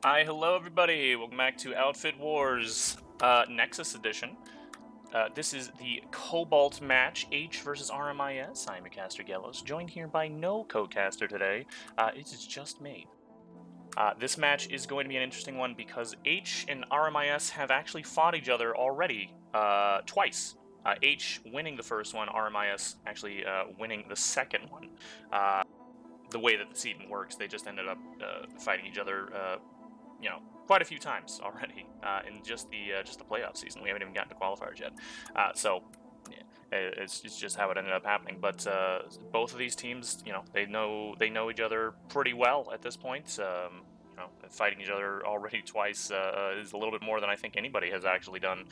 Hi, hello everybody. Welcome back to Outfit Wars Nexus Edition. This is the Cobalt match, H versus RMIS. I'm your caster Gellos, joined here by no co-caster today. It is just me. This match is going to be an interesting one because H and RMIS have actually fought each other already twice. H winning the first one, RMIS actually winning the second one. The way that the seeding works, they just ended up fighting each other quite a few times already in just the playoff season. We haven't even gotten to qualifiers yet, so yeah, it's just how it ended up happening. But both of these teams, they know each other pretty well at this point. Fighting each other already twice is a little bit more than I think anybody has actually done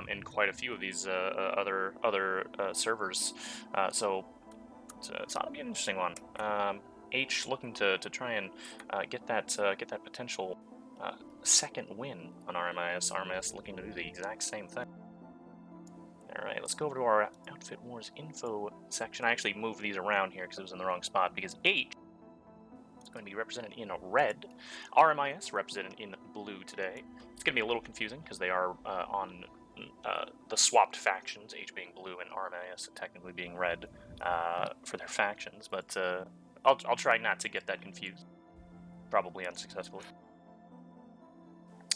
in quite a few of these other servers. So it's ought to be an interesting one. H looking to try and get that potential second win on RMIS. RMIS looking to do the exact same thing. Alright, let's go over to our Outfit Wars info section. I actually moved these around here because it was in the wrong spot, because H is going to be represented in red, RMIS represented in blue today. It's going to be a little confusing because they are on the swapped factions, H being blue and RMIS technically being red for their factions, but I'll try not to get that confused, probably unsuccessfully.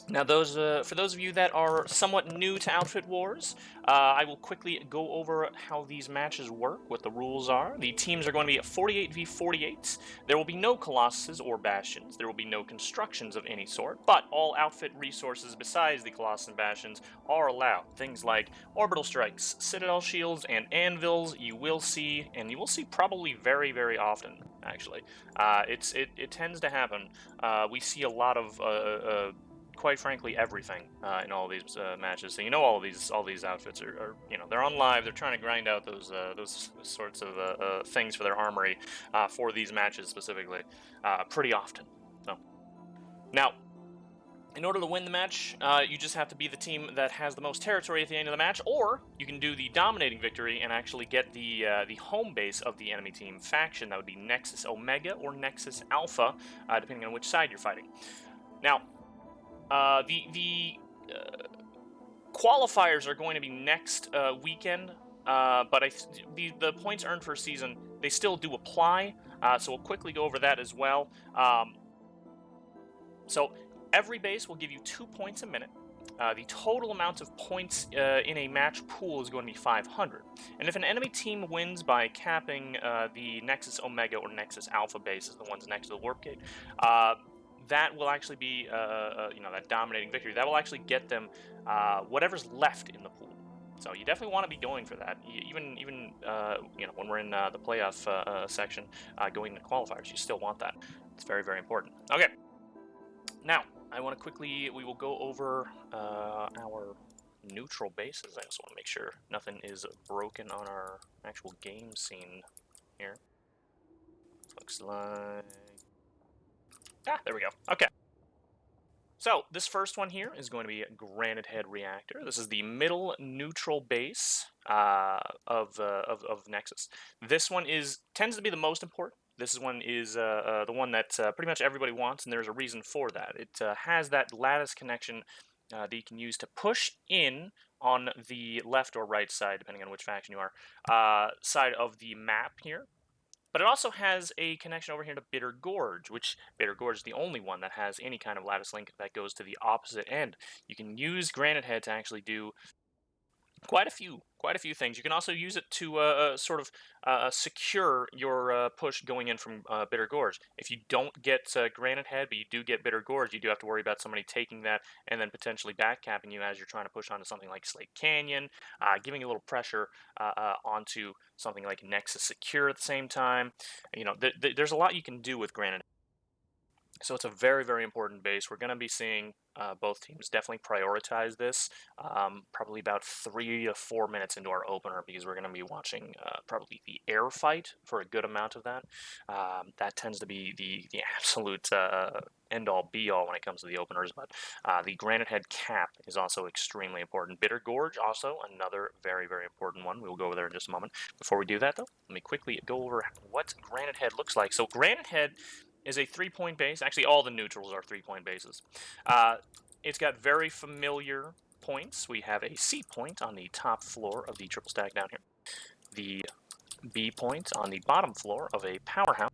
Now, for those of you that are somewhat new to Outfit Wars, I will quickly go over how these matches work, what the rules are. The teams are going to be 48v48. There will be no Colossuses or Bastions. There will be no constructions of any sort, but all outfit resources besides the Colossus and Bastions are allowed. Things like orbital strikes, citadel shields, and anvils you will see, and you will see probably very, very often, actually. It tends to happen. We see a lot of quite frankly, everything in all of these matches. So all these outfits are they're on live. They're trying to grind out those sorts of things for their armory for these matches specifically, pretty often. So now, in order to win the match, you just have to be the team that has the most territory at the end of the match, or you can do the dominating victory and actually get the home base of the enemy team faction. That would be Nexus Omega or Nexus Alpha, depending on which side you're fighting. Now, the qualifiers are going to be next weekend, but the points earned per season, they still do apply, so we'll quickly go over that as well. So every base will give you 2 points a minute. The total amount of points in a match pool is going to be 500. And if an enemy team wins by capping the Nexus Omega or Nexus Alpha bases, the ones next to the warp gate, that will actually be, that dominating victory. That will actually get them whatever's left in the pool. So you definitely want to be going for that. Even when we're in the playoff section, going to qualifiers, you still want that. It's very, very important. Okay. Now, I want to quickly, we will go over our neutral bases. I just want to make sure nothing is broken on our actual game scene here. Looks like... there we go. Okay. So, this first one here is going to be Granite Head Reactor. This is the middle neutral base of Nexus. This one tends to be the most important. This one is the one that pretty much everybody wants, and there's a reason for that. It has that lattice connection that you can use to push in on the left or right side, depending on which faction you are, side of the map here. But it also has a connection over here to Bitter Gorge, which Bitter Gorge is the only one that has any kind of lattice link that goes to the opposite end. You can use Granite Head to actually do quite a few things. You can also use it to sort of secure your push going in from Bitter Gorge. If you don't get Granite Head, but you do get Bitter Gorge, you do have to worry about somebody taking that and then potentially backcapping you as you're trying to push onto something like Slate Canyon, giving you a little pressure onto something like Nexus Secure at the same time. There's a lot you can do with Granite. So it's a very, very important base. We're going to be seeing both teams definitely prioritize this probably about 3 to 4 minutes into our opener, because we're going to be watching probably the air fight for a good amount of that. That tends to be the absolute end-all, be-all when it comes to the openers, but the Granite Head cap is also extremely important. Bitter Gorge, also another very, very important one. We will go over there in just a moment. Before we do that, though, let me quickly go over what Granite Head looks like. So Granite Head is a 3-point base. Actually, all the neutrals are 3-point bases. It's got very familiar points. We have a C point on the top floor of the triple stack down here. The B point on the bottom floor of a powerhouse.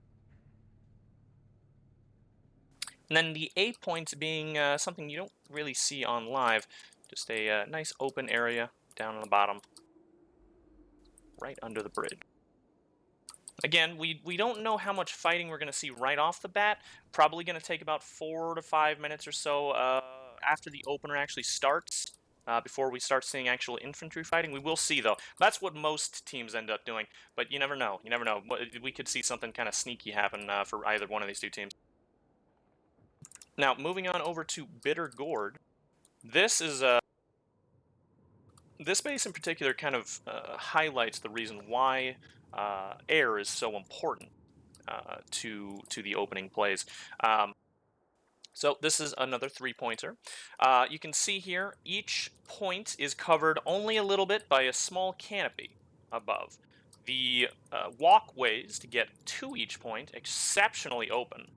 And then the A point being something you don't really see on live. Just a nice open area down on the bottom, right under the bridge. Again, we don't know how much fighting we're going to see right off the bat. Probably going to take about 4 to 5 minutes or so after the opener actually starts, before we start seeing actual infantry fighting. We will see, though. That's what most teams end up doing, but you never know. You never know. We could see something kind of sneaky happen for either one of these two teams. Now, moving on over to Bitter Gourd. This is this base in particular kind of highlights the reason why air is so important to the opening plays. So this is another 3-pointer. You can see here each point is covered only a little bit by a small canopy above. The walkways to get to each point exceptionally open,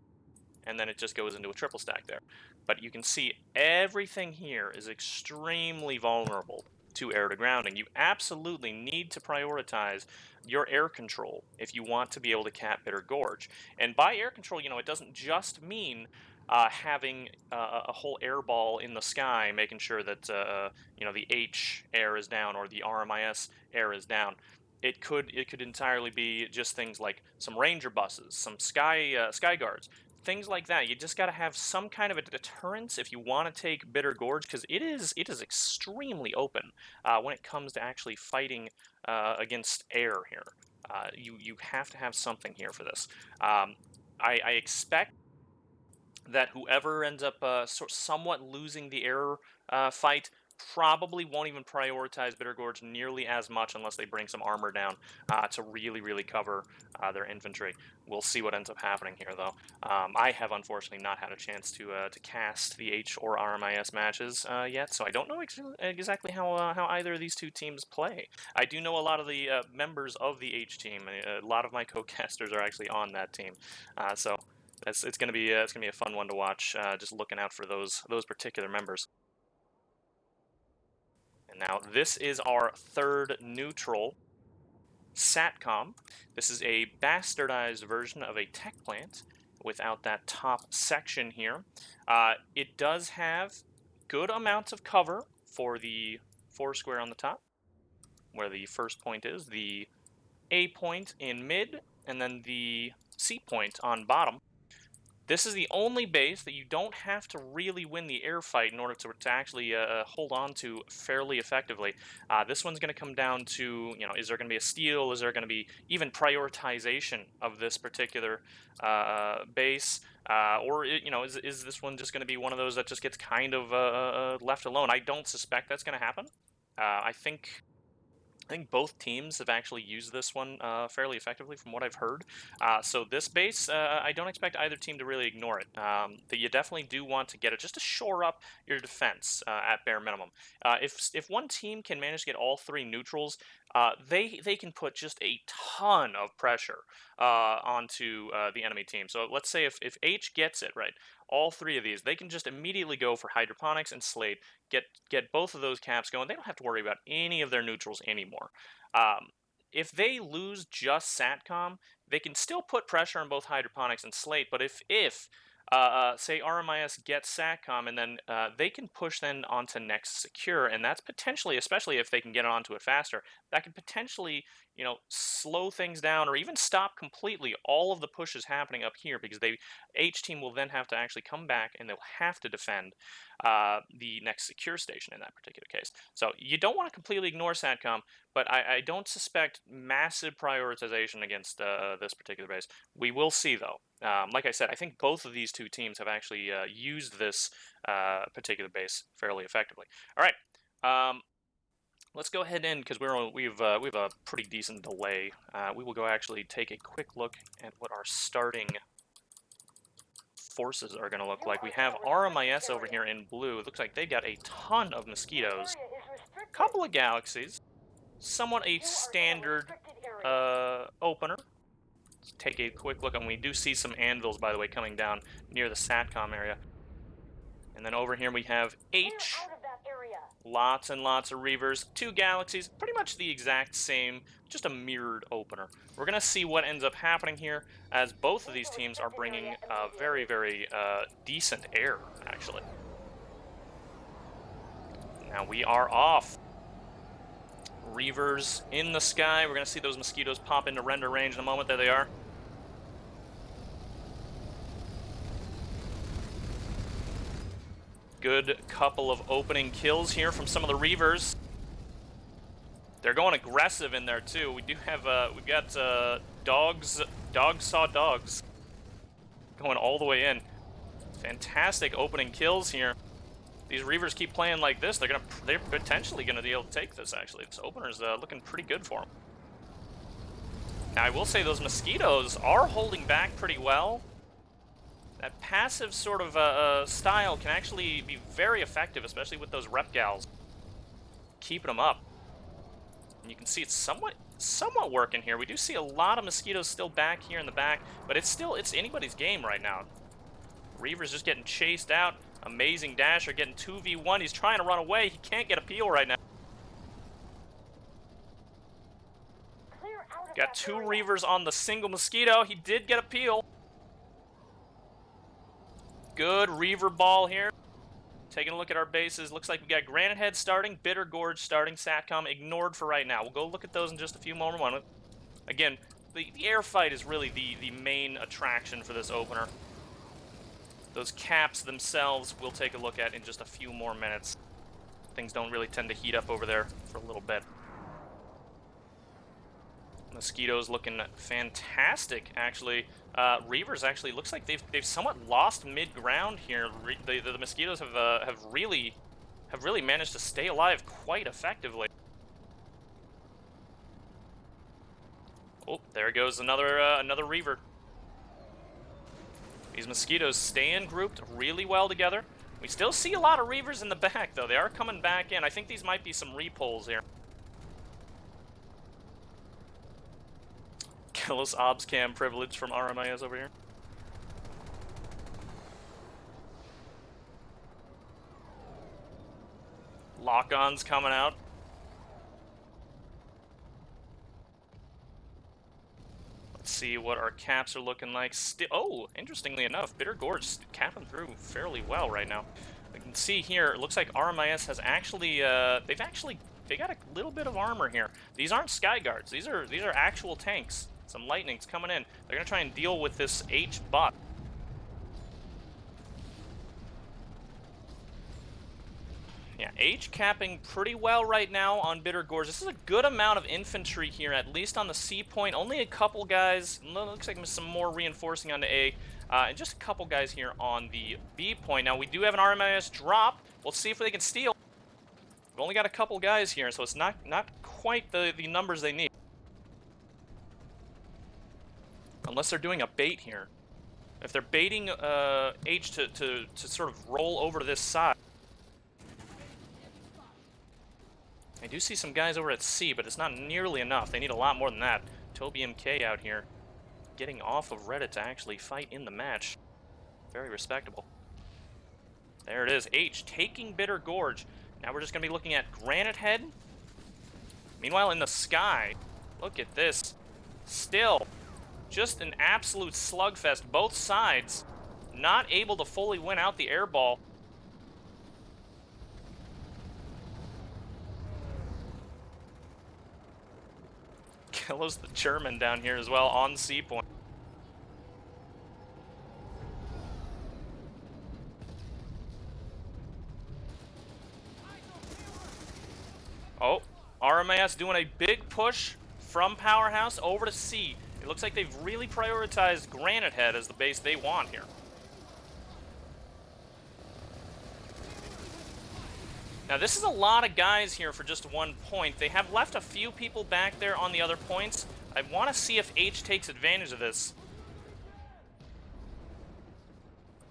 and then it just goes into a triple stack there. But you can see everything here is extremely vulnerable to air to grounding. You absolutely need to prioritize your air control if you want to be able to cap Bitter Gorge. And by air control, it doesn't just mean having a whole air ball in the sky, making sure that the H air is down or the RMIS air is down. It could entirely be just things like some ranger buses, some sky guards, things like that. You just got to have some kind of a deterrence if you want to take Bitter Gorge, because it is extremely open when it comes to actually fighting against air here. You have to have something here for this. I expect that whoever ends up somewhat losing the air fight probably won't even prioritize Bitter Gorge nearly as much unless they bring some armor down to really cover their infantry. We'll see what ends up happening here, though. I have unfortunately not had a chance to cast the H or RMIS matches yet, so I don't know exactly how either of these two teams play. I do know a lot of the members of the H team. A lot of my co-casters are actually on that team, so it's gonna be a fun one to watch. Just looking out for those particular members. And now this is our third neutral, Satcom. This is a bastardized version of a tech plant without that top section here. It does have good amounts of cover for the 4 square on the top, where the first point is, the A point in mid, and then the C point on bottom. This is the only base that you don't have to really win the air fight in order to actually hold on to fairly effectively. This one's going to come down to, is there going to be a steal? Is there going to be even prioritization of this particular base? Or, is this one just going to be one of those that just gets kind of left alone? I don't suspect that's going to happen. I think both teams have actually used this one fairly effectively from what I've heard. So this base, I don't expect either team to really ignore it. But you definitely do want to get it just to shore up your defense at bare minimum. If one team can manage to get all 3 neutrals, they can put just a ton of pressure onto the enemy team. So let's say if H gets it, right, all 3 of these, they can just immediately go for hydroponics and slate, get both of those caps going. They don't have to worry about any of their neutrals anymore. If they lose just Satcom, they can still put pressure on both hydroponics and slate, but if say RMIS gets Satcom, and then they can push then onto Next Secure, and that's potentially, especially if they can get onto it faster, that could potentially, slow things down or even stop completely all of the pushes happening up here, because H team will then have to actually come back and they'll have to defend the Next Secure station in that particular case. So you don't want to completely ignore Satcom, but I don't suspect massive prioritization against this particular base. We will see, though. Like I said, I think both of these two teams have actually used this particular base fairly effectively. All right, let's go ahead in, because we have a pretty decent delay. We will go actually take a quick look at what our starting forces are going to look like. We have RMIS over here in blue. It looks like they got a ton of mosquitoes, couple of galaxies, somewhat a standard opener. Let's take a quick look, and we do see some anvils, by the way, coming down near the SATCOM area. And then over here we have H. Lots and lots of Reavers, 2 galaxies, pretty much the exact same, just a mirrored opener. We're going to see what ends up happening here, as both of these teams are bringing very, very decent air, actually. Now we are off. Reavers in the sky. We're going to see those mosquitoes pop into render range in a moment. There they are. Good couple of opening kills here from some of the Reavers. They're going aggressive in there too. We do have we've got dogs saw dogs going all the way in. Fantastic opening kills here. These Reavers keep playing like this, they're potentially gonna be able to take this. Actually, this opener's looking pretty good for them. Now I will say those mosquitoes are holding back pretty well. That passive sort of style can actually be very effective, especially with those rep gals. Keeping them up. And you can see it's somewhat working here. We do see a lot of mosquitoes still back here in the back, but it's anybody's game right now. Reaver's just getting chased out. Amazing Dasher getting 2v1. He's trying to run away. He can't get a peel right now. Got 2 Reavers on the single mosquito. He did get a peel. Good Reaver ball here. Taking a look at our bases. Looks like we got Granite Head starting, Bitter Gorge starting, SATCOM ignored for right now. We'll go look at those in just a few more moments. Again, the air fight is really the main attraction for this opener. Those caps themselves we'll take a look at in just a few more minutes. Things don't really tend to heat up over there for a little bit. Mosquitoes looking fantastic, actually. Reavers actually looks like they've somewhat lost mid-ground here. The mosquitoes have really managed to stay alive quite effectively. Oh, there goes another Reaver. These mosquitoes staying grouped really well together. We still see a lot of Reavers in the back, though. They are coming back in. I think these might be some repulls here. Killis Obs Cam privilege from RMIS over here. Lock-ons coming out. Let's see what our caps are looking like. Oh, interestingly enough, Bitter Gorge capping through fairly well right now. We can see here, it looks like RMIS has actually, they got a little bit of armor here. These aren't Sky Guards. These are actual tanks. Some lightnings coming in. They're gonna try and deal with this H bot. Yeah, H capping pretty well right now on Bitter Gorge. This is a good amount of infantry here, at least on the C point. Only a couple guys. Looks like some more reinforcing on the A. And just a couple guys here on the B point. Now, we do have an RMIS drop. We'll see if they can steal. We've only got a couple guys here, so it's not quite the numbers they need. Unless they're doing a bait here. If they're baiting H to sort of roll over to this side. I do see some guys over at C, but it's not nearly enough. They need a lot more than that. Toby MK out here getting off of Reddit to actually fight in the match. Very respectable. There it is. H taking Bitter Gorge. Now we're just going to be looking at Granite Head. Meanwhile, in the sky, look at this. Still, just an absolute slugfest. Both sides not able to fully win out the air ball. Killo's the German down here as well on C point. Oh, RMIS doing a big push from Powerhouse over to C. It looks like they've really prioritized Granite Head as the base they want here. Now this is a lot of guys here for just one point. They have left a few people back there on the other points. I want to see if H takes advantage of this.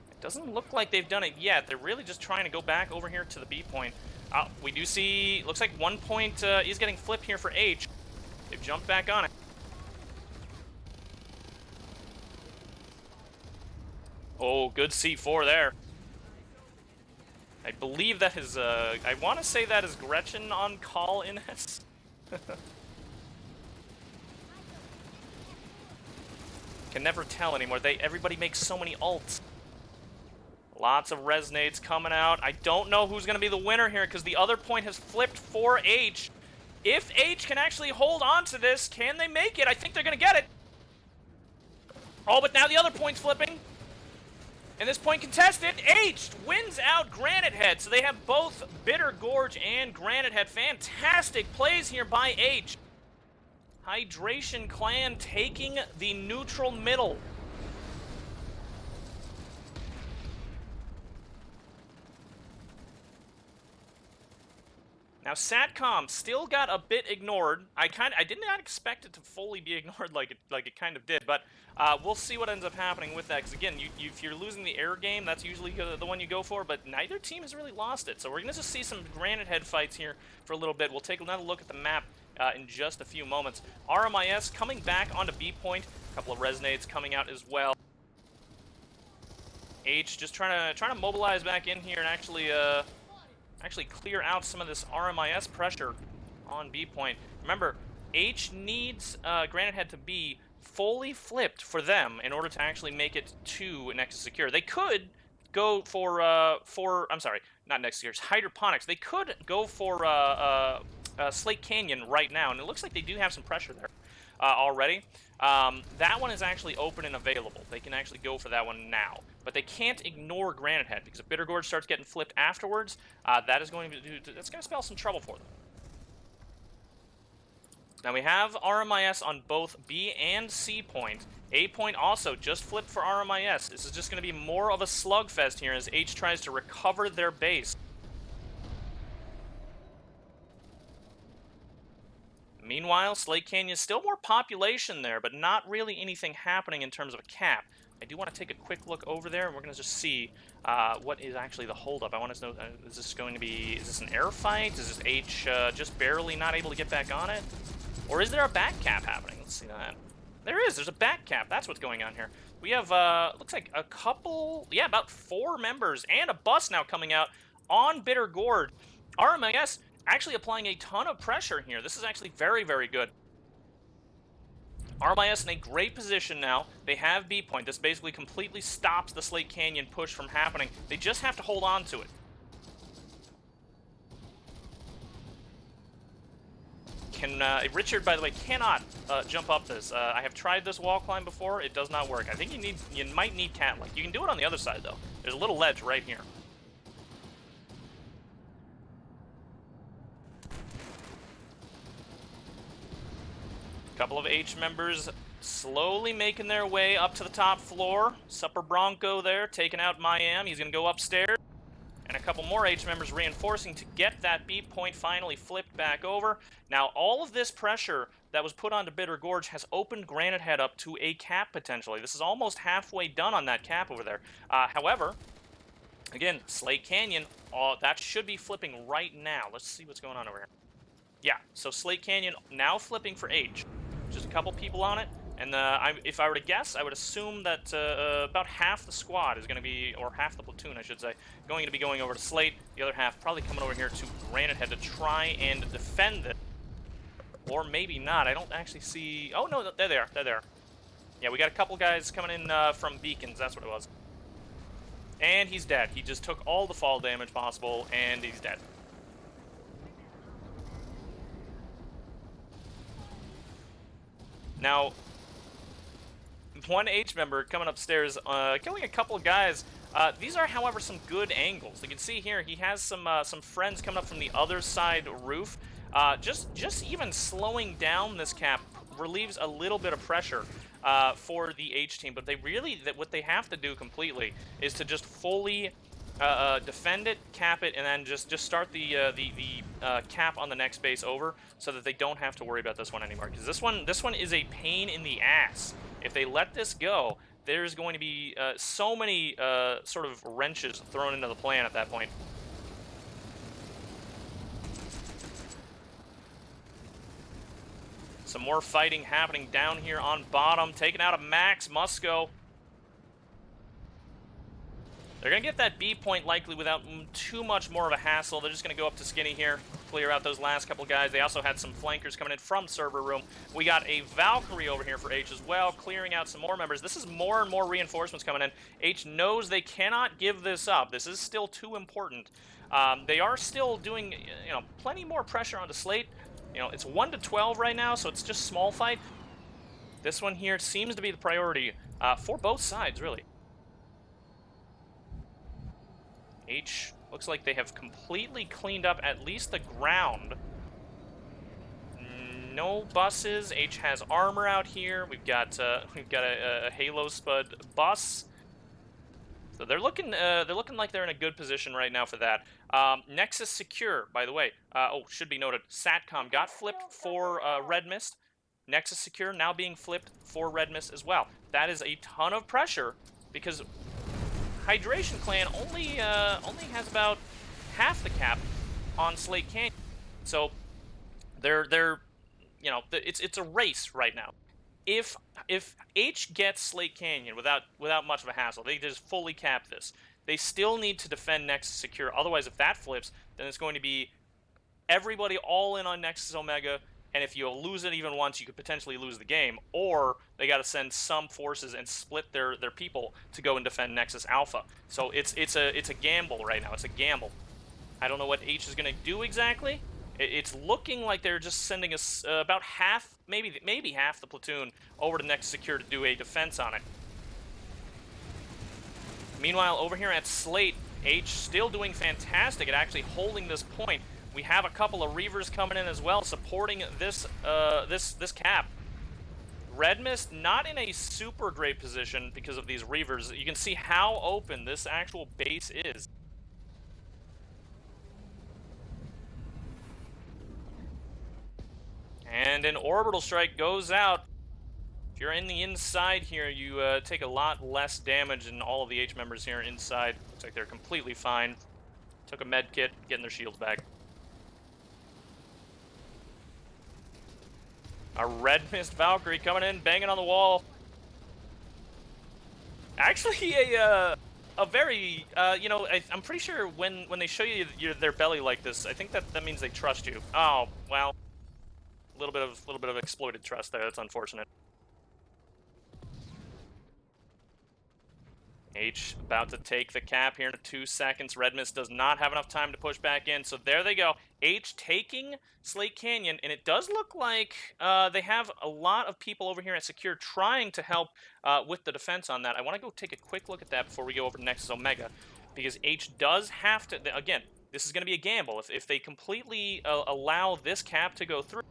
It doesn't look like they've done it yet. They're really just trying to go back over here to the B point. We do see, looks like 1 point is getting flipped here for H. They've jumped back on it. Oh, good C4 there. I believe that is, I want to say that is Gretchen on call in S. Can never tell anymore. Everybody makes so many ults. Lots of resonades coming out. I don't know who's going to be the winner here because the other point has flipped for H. If H can actually hold on to this, can they make it? I think they're going to get it. Oh, but now the other point's flipping. And this point contested. H wins out Granite Head. So they have both Bitter Gorge and Granite Head. Fantastic plays here by H. Hydration Clan taking the neutral middle. Now Satcom still got a bit ignored. I did not expect it to fully be ignored like it kind of did, but we'll see what ends up happening with that. Because again, if you're losing the air game, that's usually the one you go for. But neither team has really lost it, so we're gonna just see some Granite Head fights here for a little bit. We'll take another look at the map in just a few moments. RMIS coming back onto B point. A couple of resonades coming out as well. H just trying to mobilize back in here and actually clear out some of this RMIS pressure on B point. Remember, H needs Granite Head to be fully flipped for them in order to actually make it to Nexus Secure. They could go for I'm sorry, not Nexus Secure, Hydroponics. They could go for Slate Canyon right now, and it looks like they do have some pressure there already. That one is actually open and available. They can actually go for that one now. But they can't ignore Granite Head, because if Bitter Gorge starts getting flipped afterwards, that's going to spell some trouble for them. Now we have RMIS on both B and C point. A point also just flipped for RMIS. This is just going to be more of a slugfest here as H tries to recover their base. Meanwhile, Slate Canyon, still more population there, but not really anything happening in terms of a cap. I do want to take a quick look over there, and we're going to just see what is actually the holdup. I want to know, is this an air fight? Is this H just barely not able to get back on it? Or is there a back cap happening? Let's see that. There's a back cap. That's what's going on here. We have, looks like a couple, yeah, about 4 members and a bus now coming out on Bitter Gorge. RMIS actually applying a ton of pressure here. This is actually very, very good. RMIS in a great position now. They have B point. This basically completely stops the Slate Canyon push from happening. They just have to hold on to it. Richard, by the way, cannot jump up this. I have tried this wall climb before. It does not work. I think you might need cat-like. You can do it on the other side, though. There's a little ledge right here. Couple of H members slowly making their way up to the top floor. Supper Bronco there, taking out Miami. He's going to go upstairs. And a couple more H members reinforcing to get that B point finally flipped back over. Now, all of this pressure that was put onto Bitter Gorge has opened Granite Head up to a cap, potentially. This is almost halfway done on that cap over there. However, again, Slate Canyon, that should be flipping right now. Let's see what's going on over here. Yeah, so Slate Canyon now flipping for H. Just a couple people on it, and if I were to guess, I would assume that about half the squad is going to be, or half the platoon, I should say, going to be going over to Slate. The other half probably coming over here to Granite Head to try and defend it. Or maybe not. I don't actually see... Oh, no, they're there. They're there. Yeah, we got a couple guys coming in from Beacons. That's what it was. And he's dead. He just took all the fall damage possible, and he's dead. Now, one H member coming upstairs, killing a couple of guys. These are, however, some good angles. You can see here he has some friends coming up from the other side roof. Just even slowing down this cap relieves a little bit of pressure for the H team. But what they have to do completely is to just fully defend it, cap it, and then just start the cap on the next base over, so that they don't have to worry about this one anymore. Because this one is a pain in the ass. If they let this go, there's going to be so many sort of wrenches thrown into the plan at that point. Some more fighting happening down here on bottom, taking out a Max Musco. They're going to get that B point likely without too much more of a hassle. They're just going to go up to Skinny here, clear out those last couple guys. They also had some flankers coming in from server room. We got a Valkyrie over here for H as well, clearing out some more members. This is more and more reinforcements coming in. H knows they cannot give this up. This is still too important. They are still doing, plenty more pressure onto Slate. It's 1-12 right now, so it's just small fight. This one here seems to be the priority for both sides, really. H looks like they have completely cleaned up at least the ground. No buses. H has armor out here. We've got a Halo Spud bus. So they're looking like they're in a good position right now for that. Nexus secure, by the way. Should be noted, Satcom got flipped for Red Mist. Nexus secure now being flipped for Red Mist as well. That is a ton of pressure because Hydration Clan only has about half the cap on Slate Canyon, so it's a race right now. If H gets Slate Canyon without much of a hassle, they just fully cap this. They still need to defend Nexus secure. Otherwise, if that flips, then it's going to be everybody all in on Nexus Omega. And if you lose it even once, you could potentially lose the game. Or they got to send some forces and split their people to go and defend Nexus Alpha. So it's a gamble right now. It's a gamble. I don't know what H is going to do exactly. It's looking like they're just sending us about half, maybe half the platoon over to Nexus Secure to do a defense on it. Meanwhile, over here at Slate, H still doing fantastic at actually holding this point. We have a couple of Reavers coming in as well, supporting this this cap. Red Mist not in a super great position because of these Reavers. You can see how open this actual base is. And an orbital strike goes out. If you're in the inside here, you take a lot less damage than all of the H members here inside. Looks like they're completely fine. Took a med kit, getting their shields back. A Red Mist Valkyrie coming in, banging on the wall. Actually, a very, I'm pretty sure when they show you their belly like this, I think that means they trust you. Oh, well, a little bit of exploited trust there. That's unfortunate. H about to take the cap here in 2 seconds. Red Mist does not have enough time to push back in, so there they go. H taking Slate Canyon, and it does look like they have a lot of people over here at Secure trying to help with the defense on that. I want to go take a quick look at that before we go over to Nexus Omega, because H does have to, again, this is going to be a gamble. If they completely allow this cap to go through,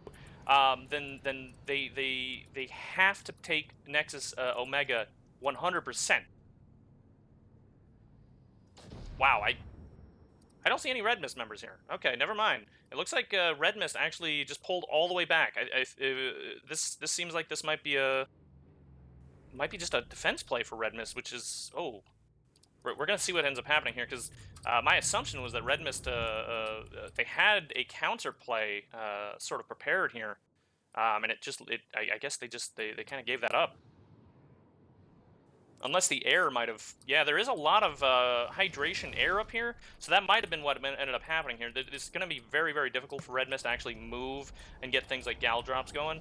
then they have to take Nexus Omega 100%. Wow, I don't see any Red Mist members here. Okay, never mind. It looks like Red Mist actually just pulled all the way back. This seems like this might be just a defense play for Red Mist, which is we're gonna see what ends up happening here, because my assumption was that Red Mist they had a counter play sort of prepared here, and I guess they kind of gave that up. Unless the air might have... Yeah, there is a lot of hydration air up here, so that might have been what ended up happening here. It's going to be very, very difficult for Red Mist to actually move and get things like gal drops going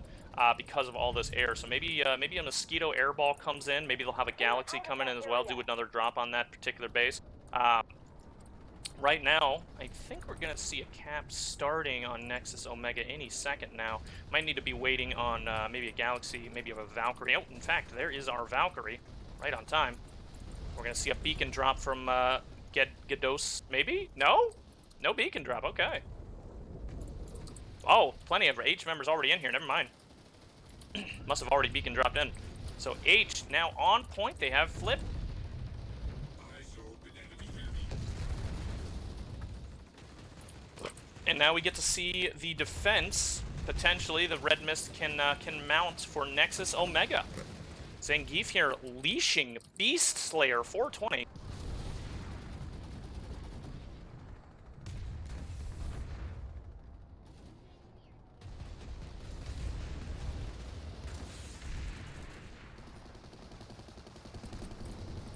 because of all this air. So maybe a Mosquito airball comes in. Maybe they'll have a Galaxy come in as well, do another drop on that particular base. Right now, I think we're going to see a cap starting on Nexus Omega any second now. Might need to be waiting on maybe a Galaxy, maybe a Valkyrie. Oh, in fact, there is our Valkyrie. Right on time. We're gonna see a beacon drop from Gedos. Maybe? No? No beacon drop. Okay. Oh, plenty of H members already in here. Never mind. Must have already beacon dropped in. So H now on point. They have flipped. And now we get to see the defense. Potentially, the Red Mist can mount for Nexus Omega. Zangief here leashing Beast Slayer 420.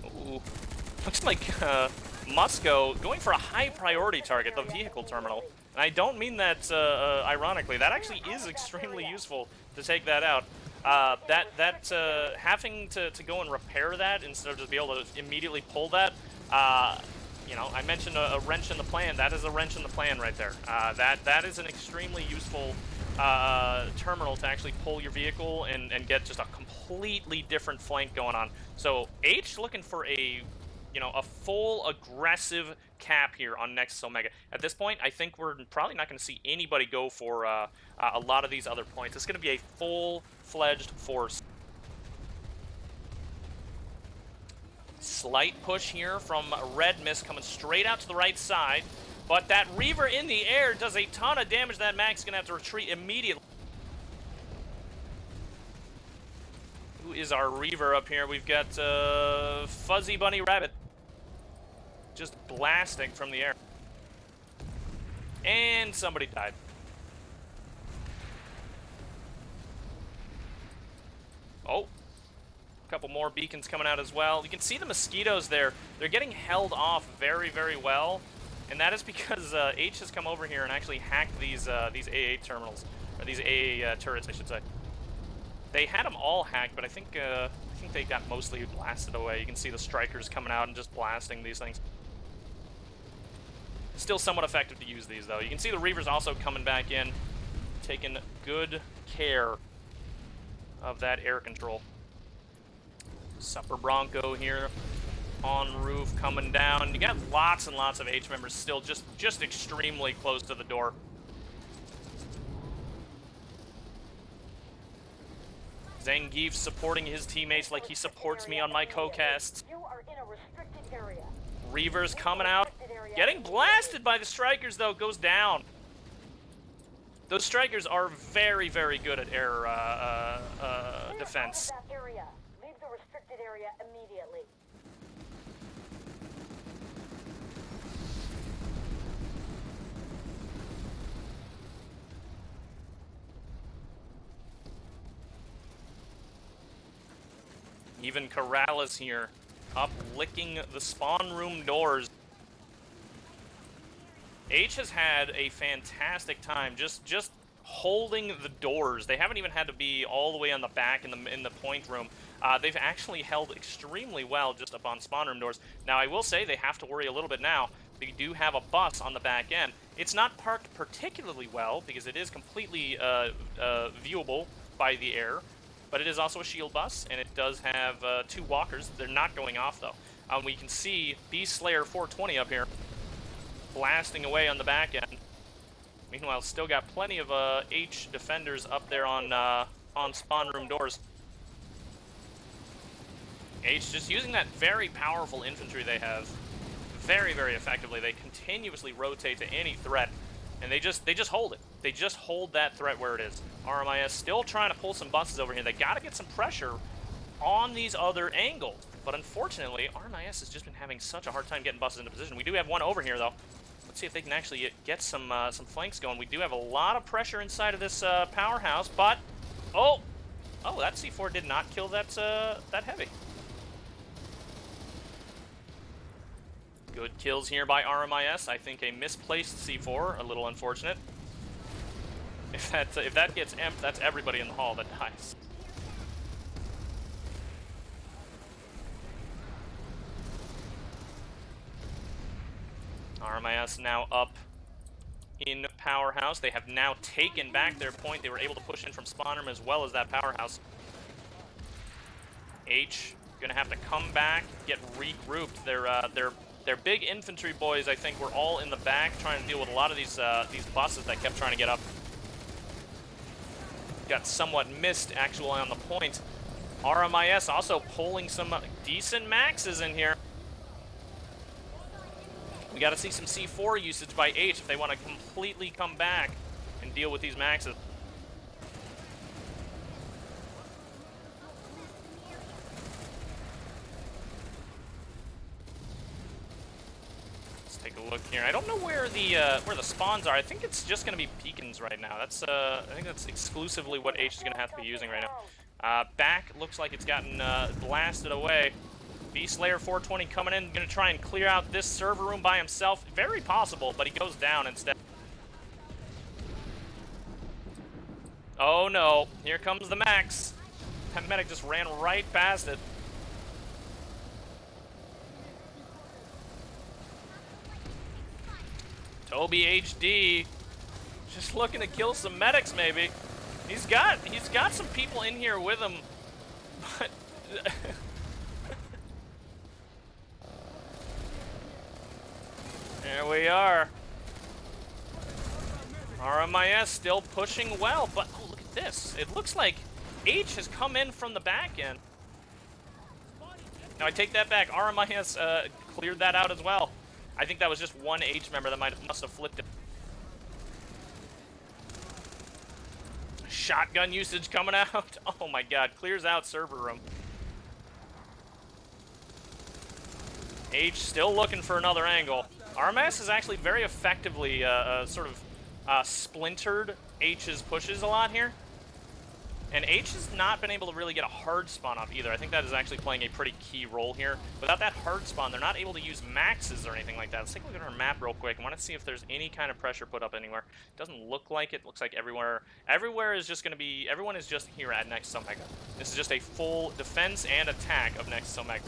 Ooh. Looks like Musco going for a high priority target, the vehicle terminal. And I don't mean that ironically. That actually is extremely useful to take that out. Having to go and repair that instead of just be able to immediately pull that, you know, I mentioned a wrench in the plan. That is a wrench in the plan right there. That is an extremely useful terminal to actually pull your vehicle and get just a completely different flank going on. So H looking for a, you know, a full aggressive cap here on Nexus Omega. At this point, I think we're probably not going to see anybody go for a lot of these other points. It's going to be a full-fledged force. Slight push here from RMIS coming straight out to the right side. But that Reaver in the air does a ton of damage. That Mac's going to have to retreat immediately. Who is our Reaver up here? We've got Fuzzy Bunny Rabbit. Just blasting from the air. And somebody died. Oh. A couple more beacons coming out as well. You can see the mosquitoes there. They're getting held off very, very well. And that is because H has come over here and actually hacked these AA terminals. Or these AA turrets, I should say. They had them all hacked, but I think they got mostly blasted away. You can see the strikers coming out and just blasting these things. Still somewhat effective to use these, though. You can see the Reavers also coming back in, taking good care of that air control. Supper Bronco here on roof coming down. You got lots and lots of H members still just extremely close to the door. Zangief supporting his teammates like he supports me on my co-casts. Reavers coming out. Getting blasted by the strikers, though, goes down. Those strikers are very, very good at air defense. Leave the restricted area immediately. Even Corrales here, up licking the spawn room doors. H has had a fantastic time just holding the doors. They haven't even had to be all the way on the back in the point room. They've actually held extremely well just up on spawn room doors. Now, I will say they have to worry a little bit now. They do have a bus on the back end. It's not parked particularly well because it is completely viewable by the air, but it is also a shield bus, and it does have 2 walkers. They're not going off, though. We can see Beast Slayer 420 up here blasting away on the back end. Meanwhile, still got plenty of H defenders up there on spawn room doors. H just using that very powerful infantry they have very, very effectively. They continuously rotate to any threat, and they just hold it. They just hold that threat where it is. RMIS still trying to pull some buses over here. They got to get some pressure on these other angles, but unfortunately, RMIS has just been having such a hard time getting buses into position. We do have one over here, though. Let's see if they can actually get some flanks going. We do have a lot of pressure inside of this powerhouse, but oh, that C4 did not kill that heavy. Good kills here by RMIS. I think a misplaced C4, a little unfortunate. If that gets emped, that's everybody in the hall that dies. RMIS now up in powerhouse. They have now taken back their point. They were able to push in from spawn room as well as that powerhouse. H gonna have to come back, get regrouped. Their big infantry boys, I think, were all in the back trying to deal with a lot of these buses that kept trying to get up. Got somewhat missed actually on the point. RMIS also pulling some decent maxes in here. We got to see some C4 usage by H if they want to completely come back and deal with these maxes. Let's take a look here. I don't know where the spawns are. I think it's just going to be beacons right now. That's I think that's exclusively what H is going to have to be using right now. Back looks like it's gotten blasted away. Beast Slayer 420 coming in, gonna try and clear out this server room by himself. Very possible, but he goes down instead. Oh no, here comes the Max. That medic just ran right past it. Toby HD, just looking to kill some medics maybe. He's got some people in here with him, but there we are. RMIS still pushing well, but oh, look at this. It looks like H has come in from the back end. Now I take that back. RMIS cleared that out as well. I think that was just one H member that must have flipped it. Shotgun usage coming out. Oh my god, clears out server room. H still looking for another angle. RMIS is actually very effectively sort of splintered H's pushes a lot here. And H has not been able to really get a hard spawn up either. I think that is actually playing a pretty key role here. Without that hard spawn, they're not able to use maxes or anything like that. Let's take a look at our map real quick. I want to see if there's any kind of pressure put up anywhere. Doesn't look like it. Looks like everywhere is just going to be, everyone is just here at Nexus Omega. This is just a full defense and attack of Nexus Omega.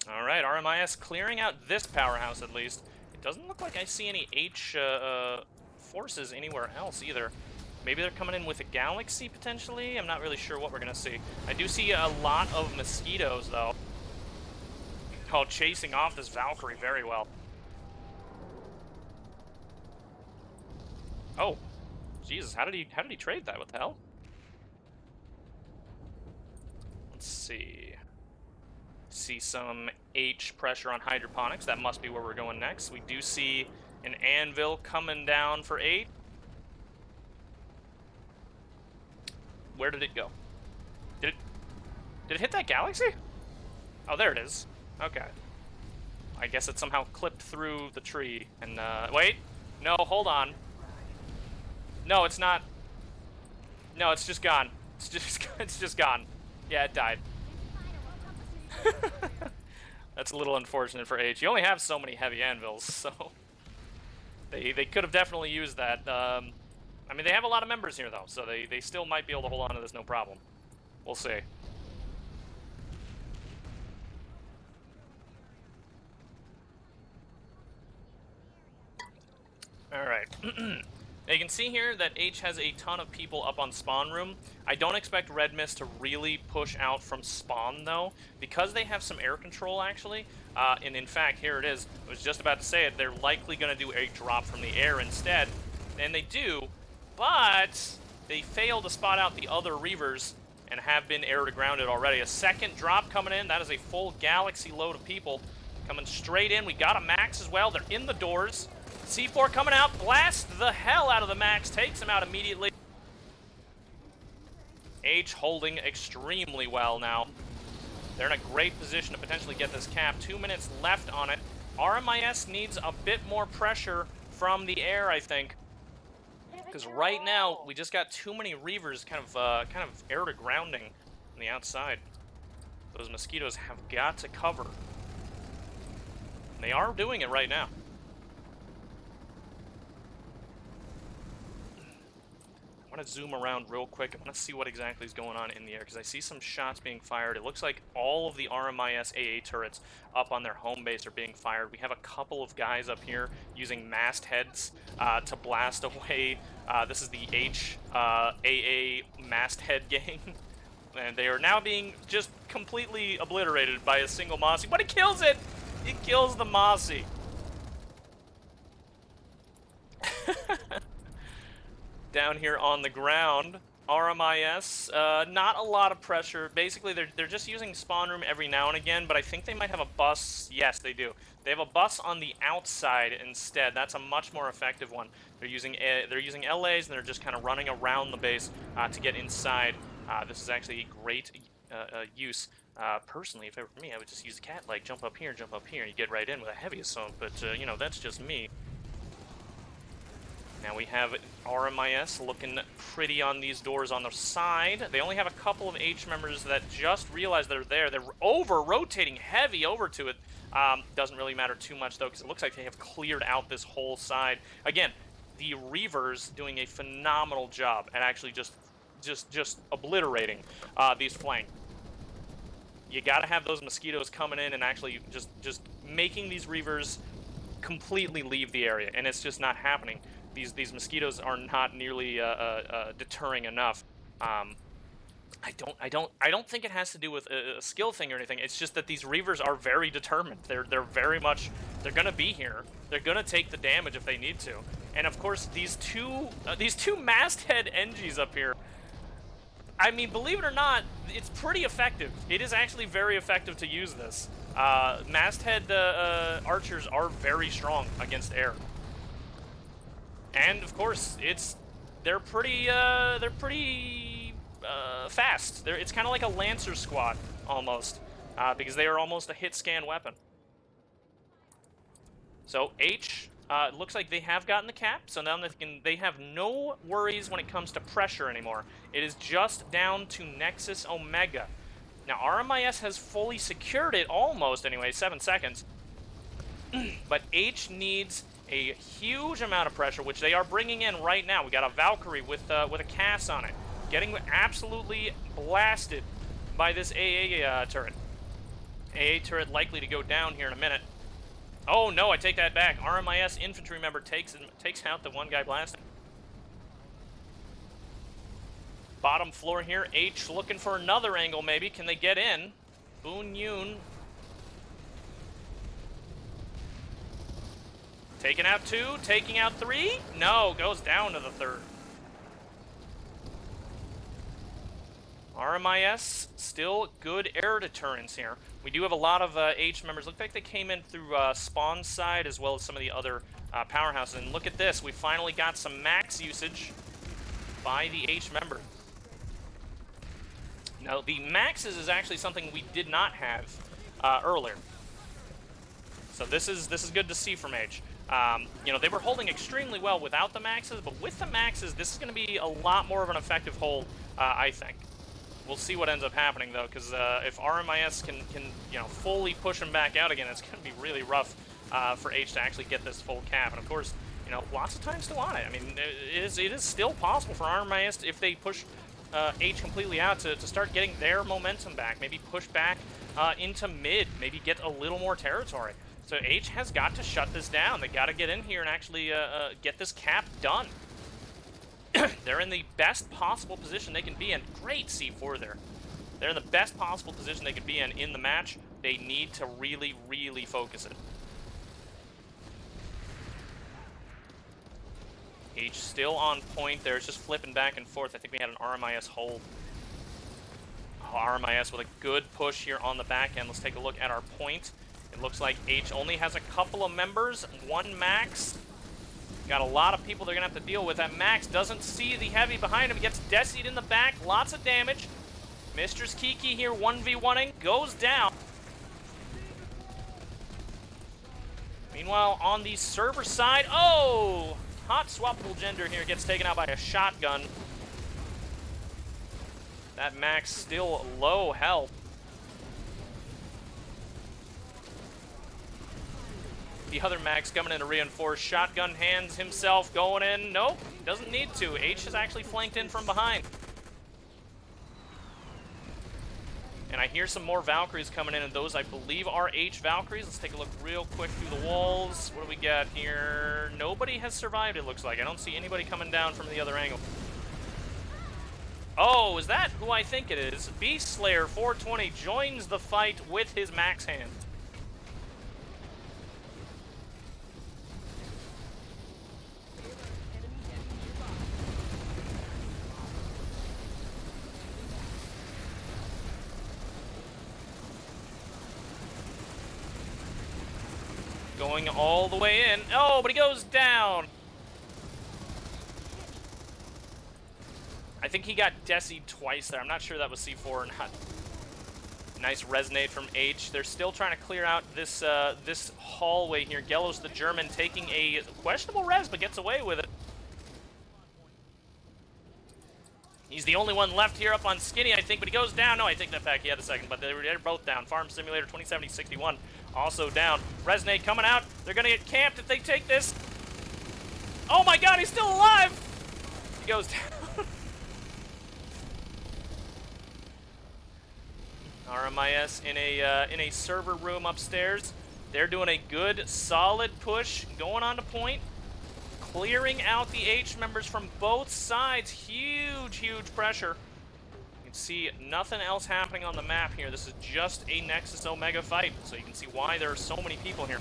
Alright, RMIS clearing out this powerhouse at least. It doesn't look like I see any H forces anywhere else either. Maybe they're coming in with a Galaxy potentially? I'm not really sure what we're going to see. I do see a lot of mosquitoes though. Oh, chasing off this Valkyrie very well. Oh, Jesus, how did he trade that? What the hell? Let's see. See some H pressure on hydroponics. That must be where we're going next. We do see an anvil coming down for 8. Where did it go? Did it hit that Galaxy? Oh, there it is. Okay. I guess it somehow clipped through the tree and wait. No, hold on. No, it's not. No, it's just gone. It's just gone. Yeah, it died. That's a little unfortunate for H. You only have so many heavy anvils, so they could have definitely used that. I mean, they have a lot of members here, though, so they still might be able to hold on to this no problem. We'll see. Alright. Now you can see here that H has a ton of people up on spawn room. I don't expect RMIS to really push out from spawn though, because they have some air control actually, and in fact, here it is. I was just about to say it, they're likely going to do a drop from the air instead, and they do, but they fail to spot out the other Reavers and have been air to grounded already. A second drop coming in, that is a full Galaxy load of people coming straight in. We got a Max as well, they're in the doors. C4 coming out, blast the hell out of the Max, takes him out immediately. H holding extremely well now. They're in a great position to potentially get this cap. 2 minutes left on it. RMIS needs a bit more pressure from the air, I think. Because right now, we just got too many Reavers kind of air to grounding on the outside. Those mosquitoes have got to cover. And they are doing it right now. I want to zoom around real quick. I want to see what exactly is going on in the air, because I see some shots being fired. It looks like all of the RMIS AA turrets up on their home base are being fired. We have a couple of guys up here using mastheads to blast away. This is the H AA masthead gang. And they are now being just completely obliterated by a single Mossy. But he kills it! He kills the Mossy. Down here on the ground, RMIS, not a lot of pressure. Basically, they're just using spawn room every now and again, but I think they might have a bus. Yes, they do. They have a bus on the outside instead. That's a much more effective one. They're using LAs, and they're just kind of running around the base to get inside. This is actually a great use. Personally, if it were me, I would just use the cat leg, jump up here, you get right in with a heavy assault, but, you know, that's just me. Now we have RMIS looking pretty on these doors on the side. They only have a couple of H members that just realized they're there. They're over-rotating heavy over to it. Doesn't really matter too much, though, because it looks like they have cleared out this whole side. Again, the Reavers doing a phenomenal job at actually just obliterating these flanks. You got to have those mosquitoes coming in and actually just making these Reavers completely leave the area, and it's just not happening. These mosquitoes are not nearly deterring enough. I don't think it has to do with a skill thing or anything. It's just that these Reavers are very determined. They're very much, they're gonna be here. They're gonna take the damage if they need to. And of course these two masthead NGs up here, I mean, believe it or not, it's pretty effective. It is actually very effective to use this. Masthead archers are very strong against air. And of course, they're pretty fast. It's kind of like a Lancer squad almost, because they are almost a hit scan weapon. So H looks like they have gotten the cap, so now they have no worries when it comes to pressure anymore. It is just down to Nexus Omega. Now RMIS has fully secured it almost anyway, 7 seconds. But H needs a huge amount of pressure, which they are bringing in right now. We got a Valkyrie with a Cass on it, getting absolutely blasted by this AA turret. AA turret likely to go down here in a minute. Oh no, I take that back. RMIS infantry member takes out the one guy blasting. Bottom floor here, H looking for another angle maybe. Can they get in? Boon Yoon taking out 2, taking out 3. No, goes down to the 3rd. RMIS, still good air deterrence here. We do have a lot of H members. Look like they came in through spawn side as well as some of the other powerhouses. And look at this, we finally got some max usage by the H member. Now, the maxes is actually something we did not have earlier. So this is good to see from H. You know, they were holding extremely well without the maxes, but with the maxes, this is going to be a lot more of an effective hold, I think. We'll see what ends up happening, though, because if RMIS can you know, fully push them back out again, it's going to be really rough for H to actually get this full cap. And of course, you know, lots of time still on it. I mean, it is still possible for RMIS, if they push H completely out, to start getting their momentum back. Maybe push back into mid. Maybe get a little more territory. So H has got to shut this down. They got to get in here and actually get this cap done. They're in the best possible position they can be in. Great C4 there. They're in the best possible position they can be in the match. They need to really, really focus it. H still on point there. It's just flipping back and forth. I think we had an RMIS hold. Oh, RMIS with a good push here on the back end. Let's take a look at our point. It looks like H only has a couple of members, 1 max. Got a lot of people they're going to have to deal with. That max doesn't see the heavy behind him. Gets Desi'd in the back. Lots of damage. Mistress Kiki here 1v1ing. Goes down. Meanwhile, on the server side, oh! Hot swappable gender here gets taken out by a shotgun. That max still low health. The other max coming in to reinforce. Shotgun hands himself going in. Nope, doesn't need to. H is actually flanked in from behind. And I hear some more Valkyries coming in, and those, I believe, are H Valkyries. Let's take a look real quick through the walls. What do we got here? Nobody has survived, it looks like. I don't see anybody coming down from the other angle. Oh, is that who I think it is? Beast Slayer 420 joins the fight with his max hand. Going all the way in. Oh, but he goes down. I think he got Desi'd twice there. I'm not sure that was C4 or not. Nice resonate from H. They're still trying to clear out this this hallway here. Gelos the German taking a questionable res, but gets away with it. He's the only one left here up on Skinny, I think, but he goes down. No, I take that back. He had a second, but they're both down. Farm Simulator 2070-61 also down. Resonate coming out. They're going to get camped if they take this. Oh my god, he's still alive! He goes down. RMIS in a server room upstairs. They're doing a good, solid push, going on to point. Clearing out the H members from both sides. Huge, huge pressure. You can see nothing else happening on the map here. This is just a Nexus Omega fight, so you can see why there are so many people here.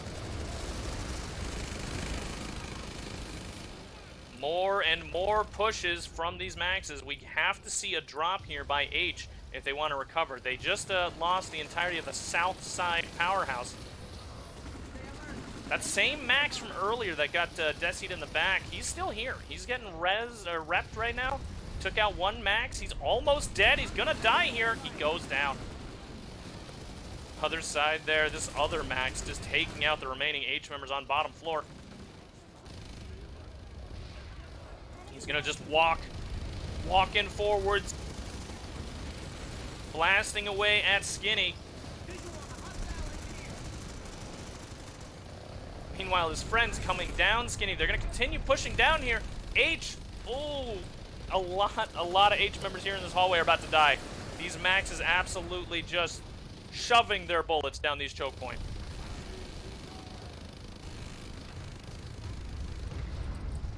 More and more pushes from these Maxes. We have to see a drop here by H if they want to recover. They just lost the entirety of the south side powerhouse. That same Max from earlier that got Desi'd in the back, he's still here. He's getting repped right now. Took out one Max. He's almost dead. He's gonna die here. He goes down. Other side there, this other Max just taking out the remaining H members on bottom floor. He's gonna just walking forwards, blasting away at Skinny. Meanwhile, his friend's coming down Skinny. They're going to continue pushing down here. H, oh, a lot of H members here in this hallway are about to die. These Maxes absolutely just shoving their bullets down these choke points.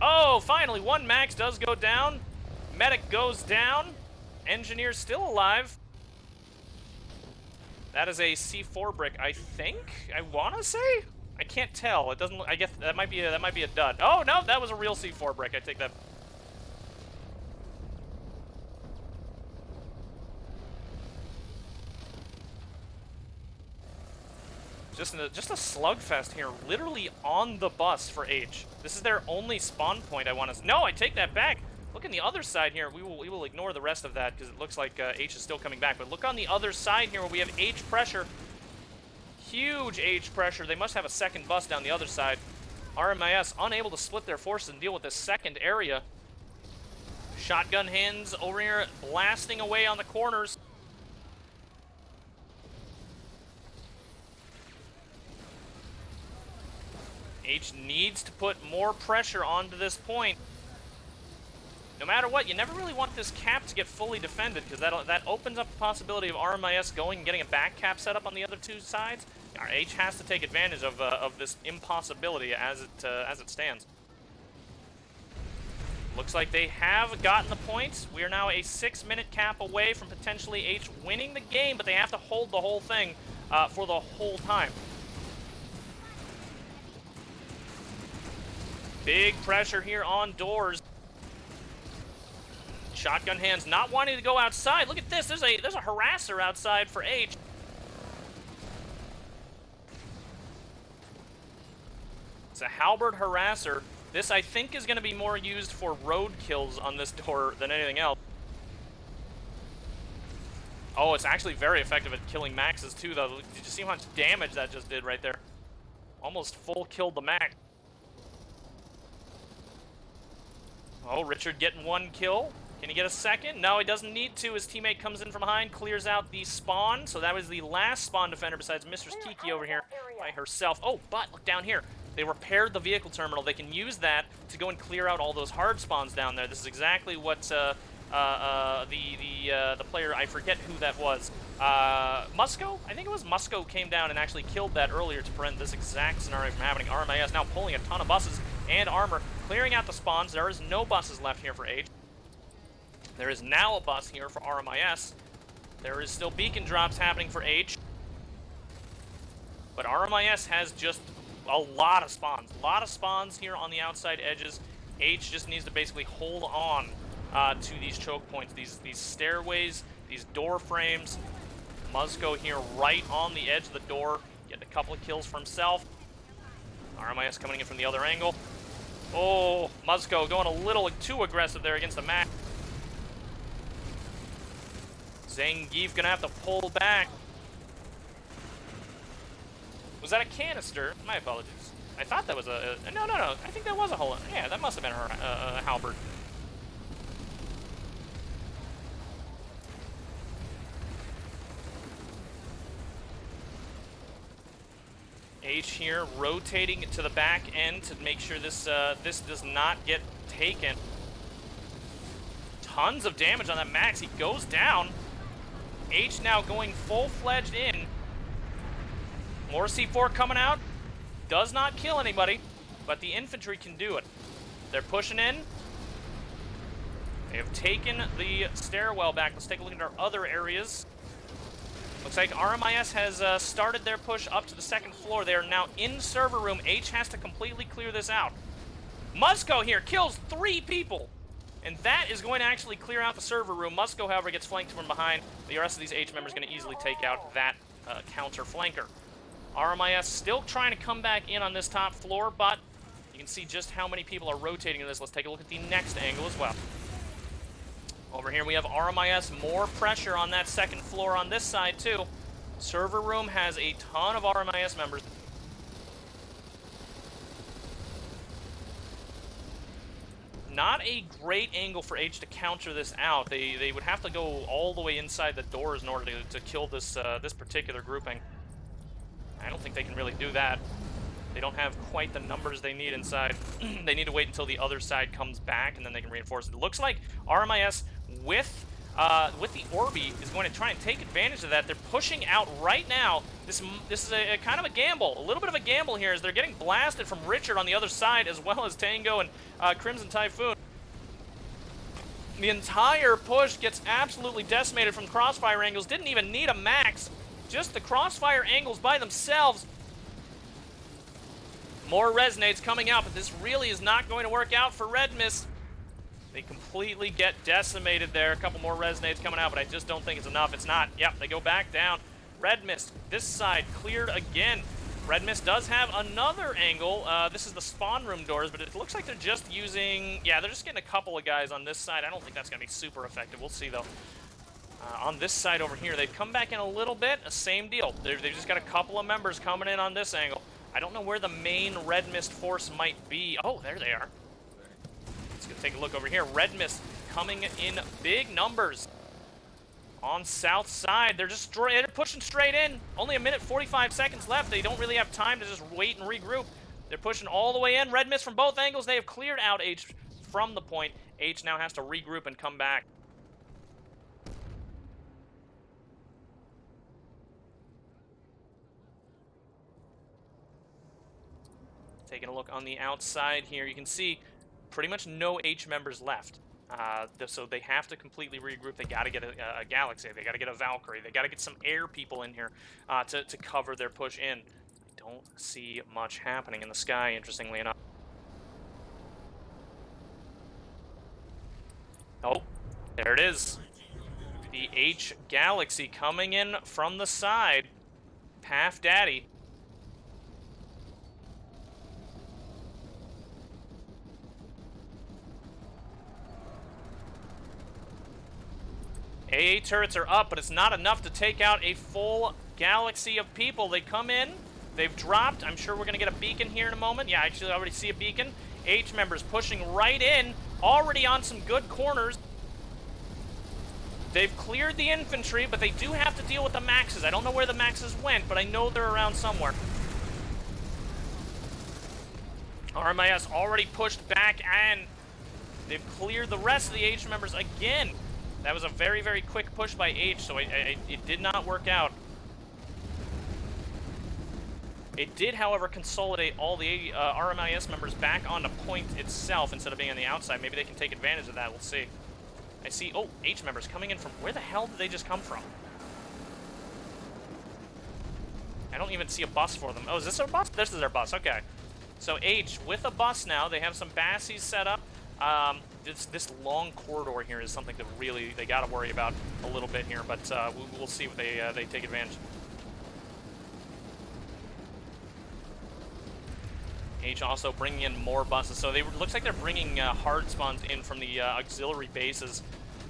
Oh, finally, one Max does go down. Medic goes down. Engineer's still alive. That is a C4 brick, I think. I want to say. I can't tell. It doesn't. I guess that might be a dud. Oh no, that was a real C4 brick. I take that. Just a slugfest here, literally on the bus for H. This is their only spawn point. I want to. No, I take that back. Look on the other side here. We will ignore the rest of that because it looks like H is still coming back. But look on the other side here where we have H pressure. Huge H pressure. They must have a second bus down the other side. RMIS unable to split their forces and deal with this second area. Shotgun hands over here blasting away on the corners. H needs to put more pressure onto this point. No matter what, you never really want this cap to get fully defended because that opens up the possibility of RMIS going and getting a back cap set up on the other two sides. H has to take advantage of this impossibility as it stands. Looks like they have gotten the points. We are now a 6-minute cap away from potentially H winning the game, but they have to hold the whole thing for the whole time. Big pressure here on doors. Shotgun hands not wanting to go outside. Look at this. There's a harasser outside for H. It's a halberd harasser. This, I think, is going to be more used for road kills on this door than anything else. Oh, it's actually very effective at killing Maxes, too, though. Did you see how much damage that just did right there? Almost full killed the Max. Oh, Richard getting one kill. Can he get a second? No, he doesn't need to. His teammate comes in from behind, clears out the spawn. So that was the last spawn defender besides Mistress Kiki over here by herself. Oh, but look down here. They repaired the vehicle terminal. They can use that to go and clear out all those hard spawns down there. This is exactly what the player, I forget who that was. Musco? I think it was Musco came down and actually killed that earlier to prevent this exact scenario from happening. RMIS now pulling a ton of buses and armor, clearing out the spawns. There is no buses left here for H. There is now a bus here for RMIS. There is still beacon drops happening for H. But RMIS has just a lot of spawns. A lot of spawns here on the outside edges. H just needs to basically hold on to these choke points, these stairways, these door frames. Musco here right on the edge of the door, getting a couple of kills for himself. RMIS coming in from the other angle. Oh, Musco going a little too aggressive there against the Mac. Zangief gonna have to pull back. Was that a canister? My apologies. I thought that was a no. I think that was a whole. Yeah, that must have been a halberd. H here rotating to the back end to make sure this this does not get taken. Tons of damage on that Max. He goes down. H now going full-fledged in. More C4 coming out. Does not kill anybody, but the infantry can do it. They're pushing in. They have taken the stairwell back. Let's take a look at our other areas. Looks like RMIS has started their push up to the second floor. They are now in server room. H has to completely clear this out. Musco here kills 3 people. And that is going to actually clear out the server room. Musco, however, gets flanked from behind. The rest of these H members are going to easily take out that counter flanker. RMIS still trying to come back in on this top floor, but you can see just how many people are rotating in this. Let's take a look at the next angle as well. Over here we have RMIS, more pressure on that second floor on this side too. Server room has a ton of RMIS members. Not a great angle for H to counter this out. They would have to go all the way inside the doors in order to kill this this particular grouping. I don't think they can really do that. They don't have quite the numbers they need inside. They need to wait until the other side comes back, and then they can reinforce it. It looks like RMIS with the Orbi is going to try and take advantage of that. They're pushing out right now. This is a kind of a gamble, a little bit of a gamble here, as they're getting blasted from Richard on the other side, as well as Tango and Crimson Typhoon. The entire push gets absolutely decimated from crossfire angles. Didn't even need a max. Just the crossfire angles by themselves. More resonates coming out, but this really is not going to work out for RMIS. They completely get decimated there. A couple more resonates coming out, but I just don't think it's enough. It's not. Yep, they go back down. RMIS, this side cleared again. RMIS does have another angle. This is the spawn room doors, but it looks like they're just using... Yeah, they're just getting a couple of guys on this side. I don't think that's going to be super effective. We'll see, though. On this side over here, they've come back in a little bit. Same deal. They've just got a couple of members coming in on this angle. I don't know where the main RMIS force might be. Oh, there they are. Let's go take a look over here. RMIS coming in big numbers on south side. They're pushing straight in. Only a minute 45 seconds left. They don't really have time to just wait and regroup. They're pushing all the way in. RMIS from both angles. They have cleared out H from the point. H now has to regroup and come back. Taking a look on the outside here, you can see pretty much no H members left. So they have to completely regroup. They got to get a Galaxy. They got to get a Valkyrie. They got to get some air people in here to cover their push in. I don't see much happening in the sky, interestingly enough. Oh, there it is. The H Galaxy coming in from the side. Paf Daddy. AA turrets are up, but it's not enough to take out a full galaxy of people. They come in, they've dropped. I'm sure we're going to get a beacon here in a moment. Yeah, actually, I already see a beacon. H members pushing right in, already on some good corners. They've cleared the infantry, but they do have to deal with the maxes. I don't know where the maxes went, but I know they're around somewhere. RMIS already pushed back, and they've cleared the rest of the H members again. That was a very, very quick push by H, so it did not work out. It did, however, consolidate all the RMIS members back onto point itself instead of being on the outside. Maybe they can take advantage of that. We'll see. I see, oh, H members coming in from... Where the hell did they just come from? I don't even see a bus for them. Oh, is this their bus? This is their bus, okay. So H, with a bus now, they have some bassies set up. This long corridor here is something that really they got to worry about a little bit here, but we'll see what they take advantage of. H also bringing in more buses, so looks like they're bringing hard spawns in from the auxiliary bases.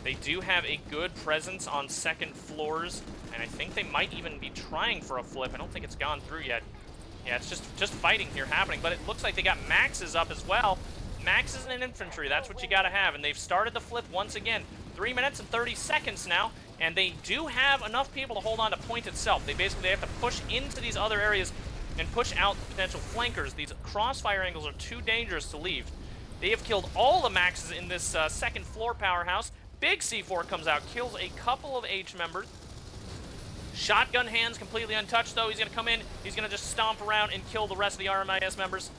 They do have a good presence on second floors, and I think they might even be trying for a flip. I don't think it's gone through yet. Yeah, it's just fighting here happening, but it looks like they got maxes up as well. Maxes and infantry, that's what you gotta have, and they've started the flip once again. 3 minutes and 30 seconds now, and they do have enough people to hold on to point itself. They have to push into these other areas and push out potential flankers. These crossfire angles are too dangerous to leave. They have killed all the maxes in this second floor powerhouse. Big C4 comes out, kills a couple of H members. Shotgun hands completely untouched, though. He's going to come in, he's going to just stomp around and kill the rest of the RMIS members.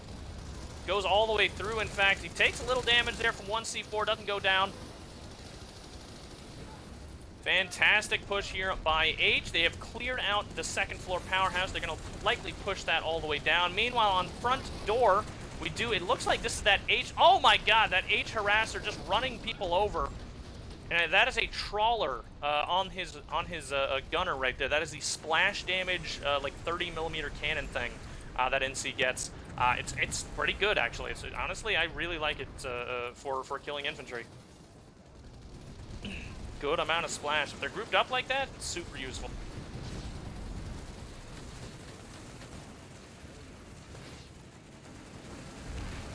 Goes all the way through, in fact. He takes a little damage there from one C4, doesn't go down. Fantastic push here by H. They have cleared out the second floor powerhouse. They're going to likely push that all the way down. Meanwhile, on front door, it looks like this is that H. Oh my god, that H harasser just running people over. And that is a trawler on his gunner right there. That is the splash damage, like 30mm cannon thing that NC gets. It's pretty good, actually. Honestly, I really like it for killing infantry. Good amount of splash. If they're grouped up like that, it's super useful.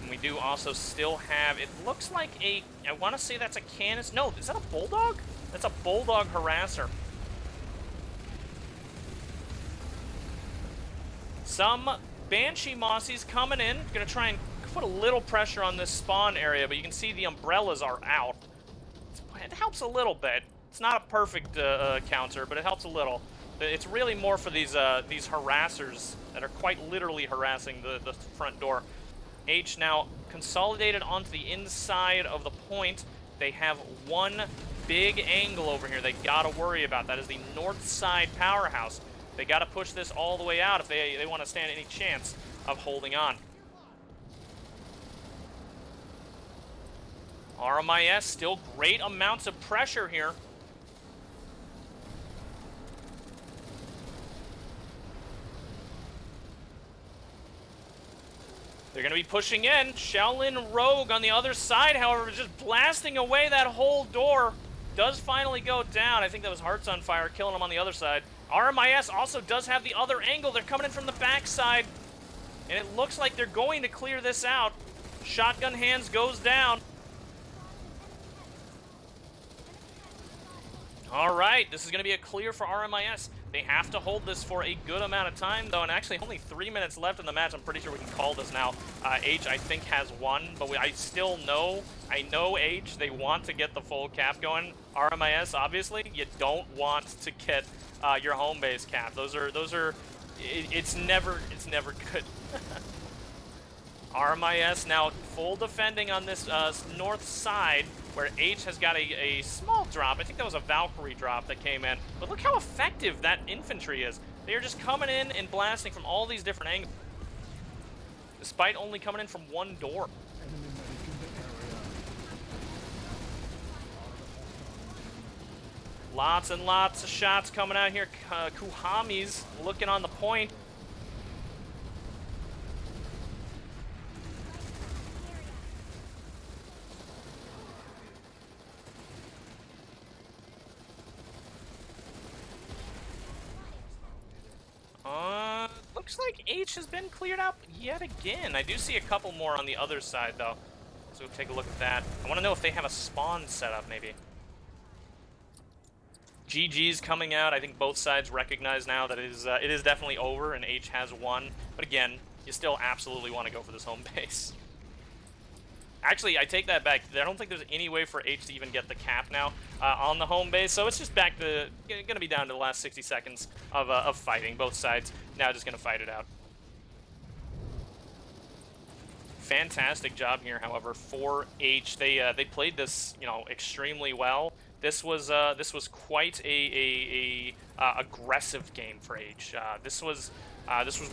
And we do also still have, it looks like I want to say that's a Canis. No, is that a Bulldog? That's a Bulldog harasser. Some Banshee Mossies coming in. Gonna try and put a little pressure on this spawn area, but you can see the umbrellas are out. It helps a little bit. It's not a perfect counter, but it helps a little. It's really more for these harassers that are quite literally harassing the front door. H now consolidated onto the inside of the point. They have one big angle over here they gotta worry about. That is the north side powerhouse. They gotta push this all the way out if they want to stand any chance of holding on. RMIS still great amounts of pressure here. They're going to be pushing in. Shaolin Rogue on the other side, however, just blasting away that whole door. Does finally go down. I think that was Hearts on Fire killing him on the other side. RMIS also does have the other angle. They're coming in from the backside. And it looks like they're going to clear this out. Shotgun hands goes down. All right, this is going to be a clear for RMIS. They have to hold this for a good amount of time, though, and actually only 3 minutes left in the match. I'm pretty sure we can call this now. H, I think, has won, but I still know, I know H, they want to get the full cap going. RMIS, obviously, you don't want to get your home base cap. It's never good. RMIS now full defending on this north side, where H has got a small drop. I think that was a Valkyrie drop that came in. But look how effective that infantry is. They are just coming in and blasting from all these different angles, despite only coming in from one door. Lots and lots of shots coming out here. Kuhami's looking on the point. Looks like H has been cleared up yet again. I do see a couple more on the other side, though. So we'll take a look at that. I want to know if they have a spawn set up, maybe. GG's coming out. I think both sides recognize now that it is definitely over, and H has won. But again, you still absolutely want to go for this home base. Actually, I take that back. I don't think there's any way for H to even get the cap now on the home base, so it's just back to going to be down to the last 60 seconds of fighting. Both sides now just going to fight it out. Fantastic job here, however, for H. They played this, extremely well. This was quite a aggressive game for H. This was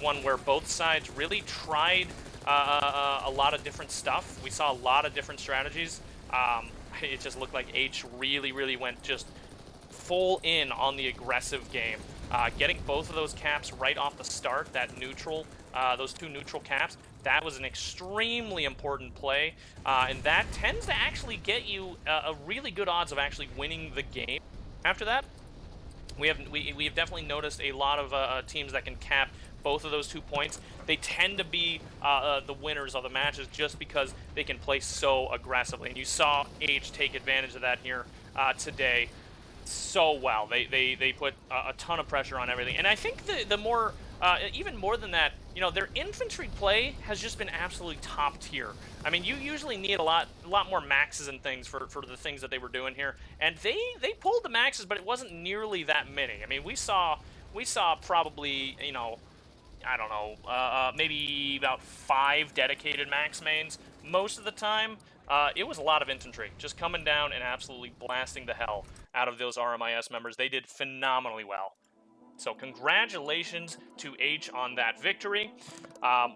one where both sides really tried a lot of different stuff. We saw a lot of different strategies. It just looked like H really went just full in on the aggressive game. Getting both of those caps right off the start, that neutral, those two neutral caps, that was an extremely important play, and that tends to actually get you a really good odds of actually winning the game. After that, we have definitely noticed a lot of teams that can cap both of those 2 points. They tend to be the winners of the matches just because they can play so aggressively. And you saw H take advantage of that here today so well. They put a ton of pressure on everything. And I think the more, even more than that, you know, their infantry play has just been absolutely top tier. I mean, you usually need a lot more maxes and things for the things that they were doing here, and they pulled the maxes, but it wasn't nearly that many. I mean, we saw probably, you know, I don't know, maybe about 5 dedicated max mains. Most of the time, it was a lot of infantry just coming down and absolutely blasting the hell out of those RMIS members. They did phenomenally well. So congratulations to H on that victory.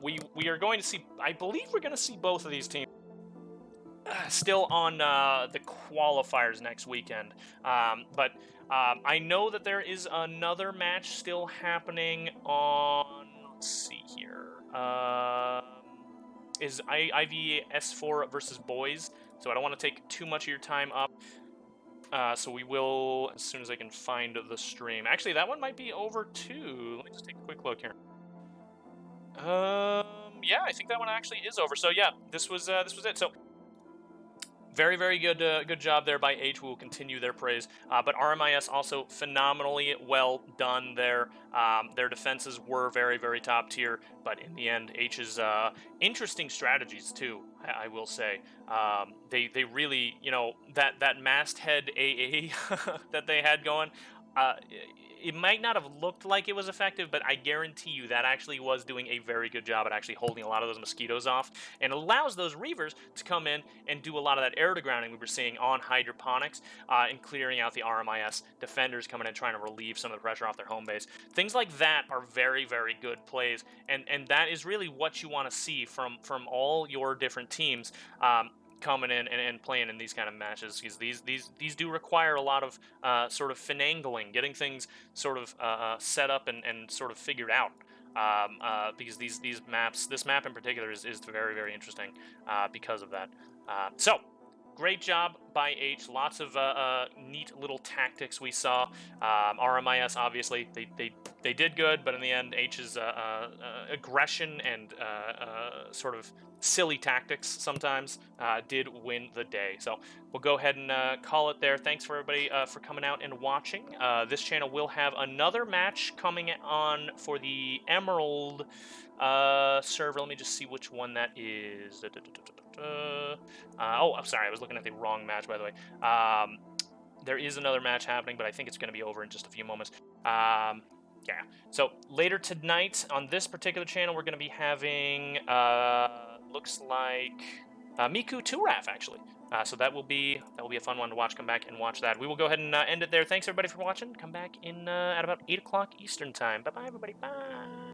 We are going to see, I believe we're going to see both of these teams still on the qualifiers next weekend. But I know that there is another match still happening on, let's see here, is IVS4 versus boys. So I don't want to take too much of your time up. So we will, as soon as I can find the stream. Actually, that one might be over too. Let me just take a quick look here. Yeah, I think that one actually is over. So yeah, this was it. So very, very good good job there by H. We will continue their praise. But RMIS also phenomenally well done there. Their defenses were very, very top tier, but in the end, H's interesting strategies too, I will say. They really, you know, that masthead AA that they had going, it might not have looked like it was effective, but I guarantee you that actually was doing a very good job at actually holding a lot of those mosquitoes off, and allows those reavers to come in and do a lot of that air to grounding we were seeing on hydroponics, and clearing out the RMIS defenders coming in trying to relieve some of the pressure off their home base. Things like that are very, very good plays, and that is really what you want to see from all your different teams. Coming in and playing in these kind of matches, because these do require a lot of sort of finagling, getting things sort of set up and sort of figured out. Because these maps, this map in particular, is very, very interesting because of that. So great job by H. Lots of neat little tactics we saw. RMIS, obviously, they did good, but in the end, H's aggression and sort of silly tactics sometimes did win the day. So we'll go ahead and call it there. Thanks for everybody for coming out and watching. This channel will have another match coming on for the Emerald server. Let me just see which one that is. Oh, I'm sorry. I was looking at the wrong match, by the way. There is another match happening, but I think it's going to be over in just a few moments. Yeah. So later tonight on this particular channel, we're going to be having, looks like Miku 2RAF, actually. So that will be a fun one to watch. Come back and watch that. We will go ahead and end it there. Thanks everybody for watching. Come back in at about 8 o'clock Eastern time. Bye bye everybody. Bye.